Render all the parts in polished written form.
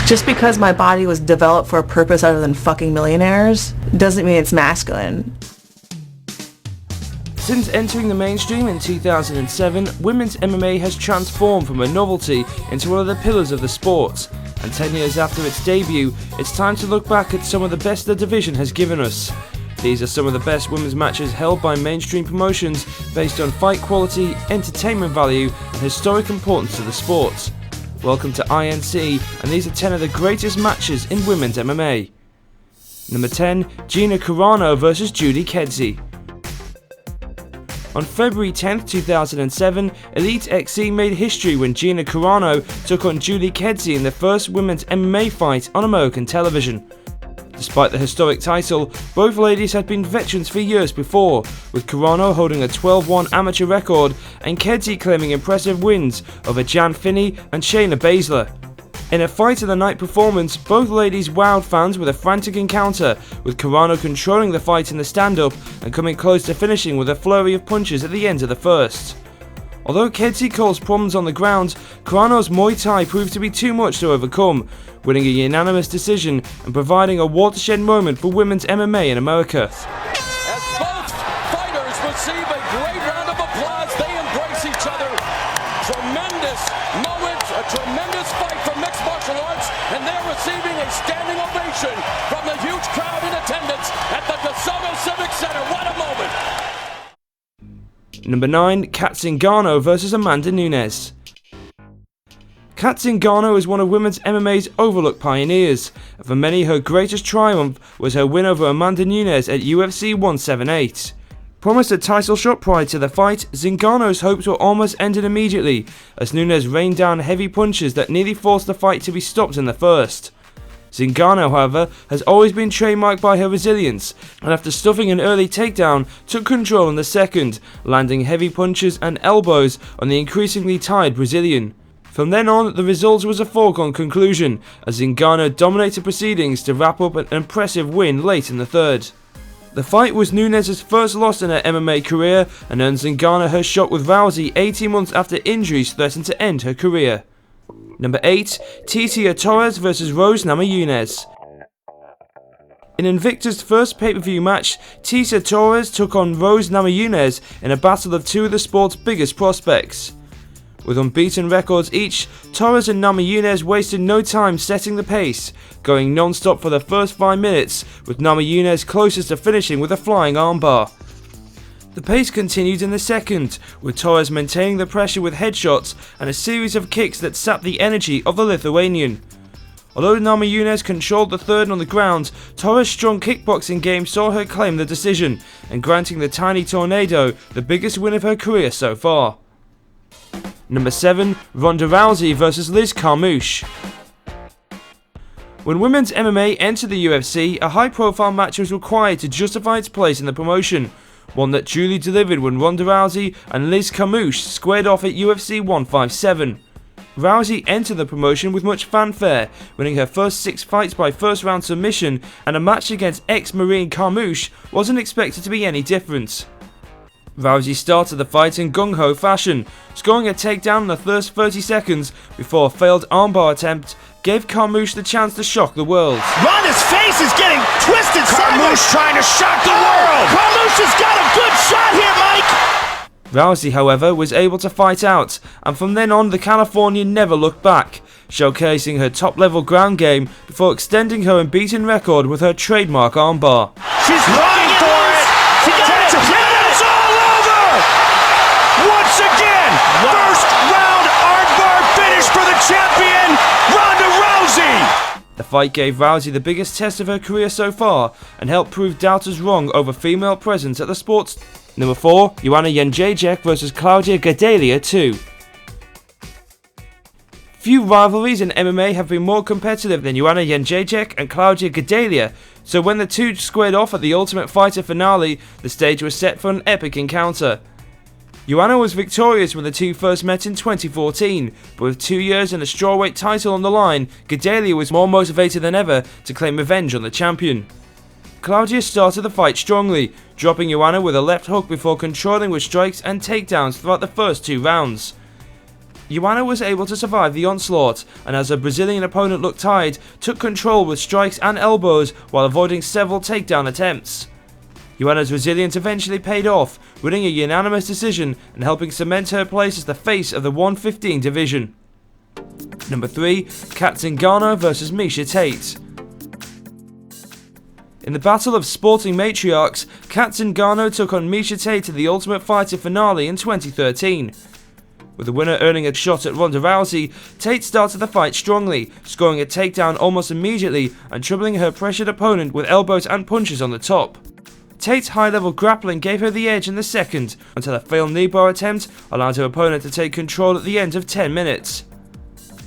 Just because my body was developed for a purpose other than fucking millionaires doesn't mean it's masculine. Since entering the mainstream in 2007, women's MMA has transformed from a novelty into one of the pillars of the sport. And 10 years after its debut, it's time to look back at some of the best the division has given us. These are some of the best women's matches held by mainstream promotions based on fight quality, entertainment value, and historic importance to the sport. Welcome to INC, and these are 10 of the greatest matches in women's MMA. Number 10, Gina Carano vs Julie Kedzie. On February 10, 2007, Elite XC made history when Gina Carano took on Julie Kedzie in the first women's MMA fight on American television. Despite the historic title, both ladies had been veterans for years before, with Carano holding a 12-1 amateur record and Kedzie claiming impressive wins over Jan Finney and Shayna Baszler. In a fight of the night performance, both ladies wowed fans with a frantic encounter, with Carano controlling the fight in the stand-up and coming close to finishing with a flurry of punches at the end of the first. Although Kedzie caused problems on the ground, Carano's Muay Thai proved to be too much to overcome, winning a unanimous decision and providing a watershed moment for women's MMA in America. As both fighters receive a great round of applause, they embrace each other. Tremendous moment, a tremendous fight for mixed martial arts, and they're receiving a standing ovation from the huge crowd in attendance at the DeSoto Civic Center. What a moment! Number 9, Zingano vs Amanda Nunez. Zingano is one of women's MMA's overlooked pioneers, and for many her greatest triumph was her win over Amanda Nunez at UFC 178. Promised a title shot prior to the fight, Zingano's hopes were almost ended immediately, as Nunez rained down heavy punches that nearly forced the fight to be stopped in the first. Zingano, however, has always been trademarked by her resilience, and after stuffing an early takedown, took control in the second, landing heavy punches and elbows on the increasingly tired Brazilian. From then on, the result was a foregone conclusion, as Zingano dominated proceedings to wrap up an impressive win late in the third. The fight was Nunez's first loss in her MMA career and earned Zingano her shot with Rousey 18 months after injuries threatened to end her career. Number 8, Tcr Torres vs Rose Namajunas. In Invicta's first pay-per-view match, Tcr Torres took on Rose Namajunas in a battle of two of the sport's biggest prospects. With unbeaten records each, Torres and Namajunas wasted no time setting the pace, going non-stop for the first 5 minutes, with Namajunas closest to finishing with a flying armbar. The pace continued in the second, with Torres maintaining the pressure with headshots and a series of kicks that sapped the energy of the Lithuanian. Although Namajunas controlled the third on the ground, Torres' strong kickboxing game saw her claim the decision, and granting the tiny tornado the biggest win of her career so far. Number 7, Ronda Rousey vs Liz Carmouche. When women's MMA entered the UFC, a high-profile match was required to justify its place in the promotion, one that duly delivered when Ronda Rousey and Liz Carmouche squared off at UFC 157. Rousey entered the promotion with much fanfare, winning her first 6 fights by first-round submission, and a match against ex-Marine Carmouche wasn't expected to be any different. Rousey started the fight in gung-ho fashion, scoring a takedown in the first 30 seconds before a failed armbar attempt gave Carmouche the chance to shock the world. Ronda's face is getting twisted. Carmouche trying to shock the world. Carmouche has got a good shot here, Mike. Rousey, however, was able to fight out, and from then on the Californian never looked back, showcasing her top-level ground game before extending her unbeaten record with her trademark armbar. She's looking for it. She got it. And it's all over. Once again, first round armbar finish for the champion, Ronda Rousey. The fight gave Rousey the biggest test of her career so far and helped prove doubters wrong over female presence at the sports. Number 4, Joanna Jędrzejczyk vs Claudia Gadelha 2. Few rivalries in MMA have been more competitive than Joanna Jędrzejczyk and Claudia Gadelha, so when the two squared off at the Ultimate Fighter finale, the stage was set for an epic encounter. Joanna was victorious when the two first met in 2014, but with 2 years and a strawweight title on the line, Gadelha was more motivated than ever to claim revenge on the champion. Claudia started the fight strongly, dropping Joanna with a left hook before controlling with strikes and takedowns throughout the first 2 rounds. Joanna was able to survive the onslaught, and as her Brazilian opponent looked tired, took control with strikes and elbows while avoiding several takedown attempts. Joanna's resilience eventually paid off, winning a unanimous decision and helping cement her place as the face of the 115 division. Number 3, Kat Zingano vs Miesha Tate. In the battle of sporting matriarchs, Kat Zingano took on Miesha Tate in the Ultimate Fighter finale in 2013. With the winner earning a shot at Ronda Rousey, Tate started the fight strongly, scoring a takedown almost immediately and troubling her pressured opponent with elbows and punches on the top. Tate's high-level grappling gave her the edge in the second, until a failed knee bar attempt allowed her opponent to take control at the end of 10 minutes.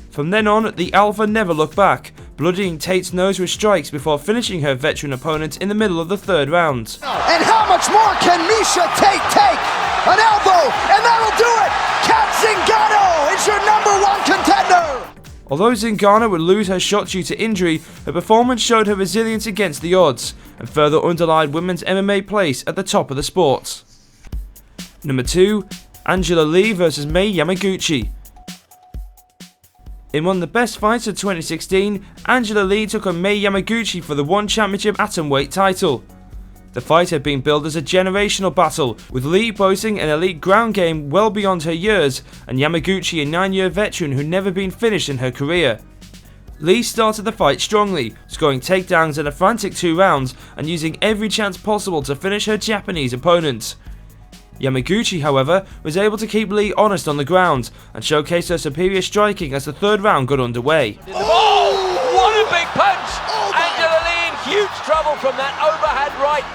From then on, the Alpha never looked back, bloodying Tate's nose with strikes before finishing her veteran opponent in the middle of the third round. And how much more can Miesha Tate take? An elbow, and that'll do it! Kat Zingano is your #1 contender! Although Zingano would lose her shot due to injury, her performance showed her resilience against the odds, and further underlined women's MMA place at the top of the sport. Number 2, Angela Lee vs Mae Yamaguchi. In one of the best fights of 2016, Angela Lee took on Mae Yamaguchi for the One Championship Atomweight title. The fight had been billed as a generational battle, with Lee boasting an elite ground game well beyond her years, and Yamaguchi a 9-year veteran who'd never been finished in her career. Lee started the fight strongly, scoring takedowns in a frantic 2 rounds and using every chance possible to finish her Japanese opponent. Yamaguchi, however, was able to keep Lee honest on the ground and showcased her superior striking as the third round got underway. Oh, what a big punch! Angela Lee in huge trouble from that overhand right.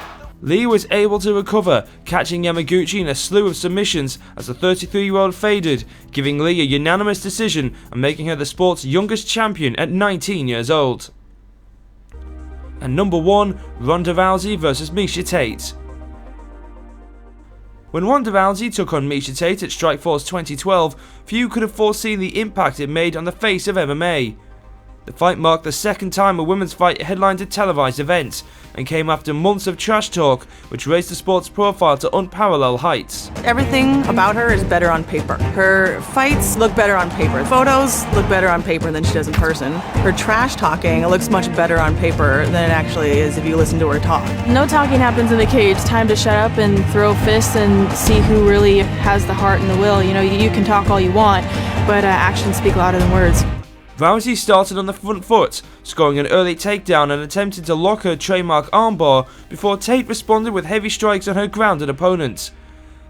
Lee was able to recover, catching Yamaguchi in a slew of submissions as the 33-year-old faded, giving Lee a unanimous decision and making her the sport's youngest champion at 19 years old. And number 1, Ronda Rousey vs Miesha Tate. When Ronda Rousey took on Miesha Tate at Strikeforce 2012, few could have foreseen the impact it made on the face of MMA. The fight marked the second time a women's fight headlined a televised event, and came after months of trash talk, which raised the sport's profile to unparalleled heights. Everything about her is better on paper. Her fights look better on paper. Photos look better on paper than she does in person. Her trash talking looks much better on paper than it actually is if you listen to her talk. No talking happens in the cage. Time to shut up and throw fists and see who really has the heart and the will. You know, you can talk all you want, but actions speak louder than words. Rousey started on the front foot, scoring an early takedown and attempting to lock her trademark armbar before Tate responded with heavy strikes on her grounded opponent.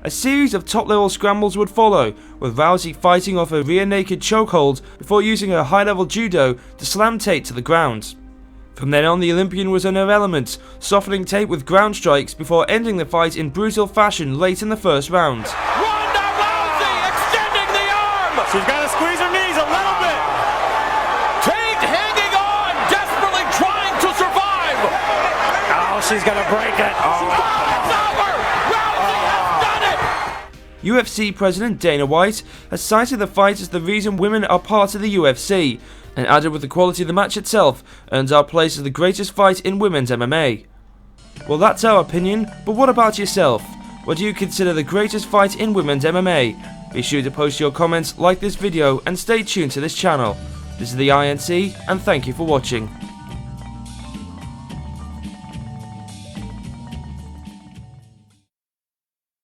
A series of top-level scrambles would follow, with Rousey fighting off a rear-naked chokehold before using her high-level judo to slam Tate to the ground. From then on, the Olympian was in her element, softening Tate with ground strikes before ending the fight in brutal fashion late in the first round. Ronda Rousey extending the arm! She's got to squeeze her knees a little bit. Tate hanging on, desperately trying to survive! Oh, she's going to break it. Oh. It's over! Rousey has done it! UFC President Dana White has cited the fight as the reason women are part of the UFC, and added with the quality of the match itself earns our place as the greatest fight in women's MMA. Well, that's our opinion, but what about yourself? What do you consider the greatest fight in women's MMA? Be sure to post your comments, like this video, and stay tuned to this channel. This is the INC, and thank you for watching.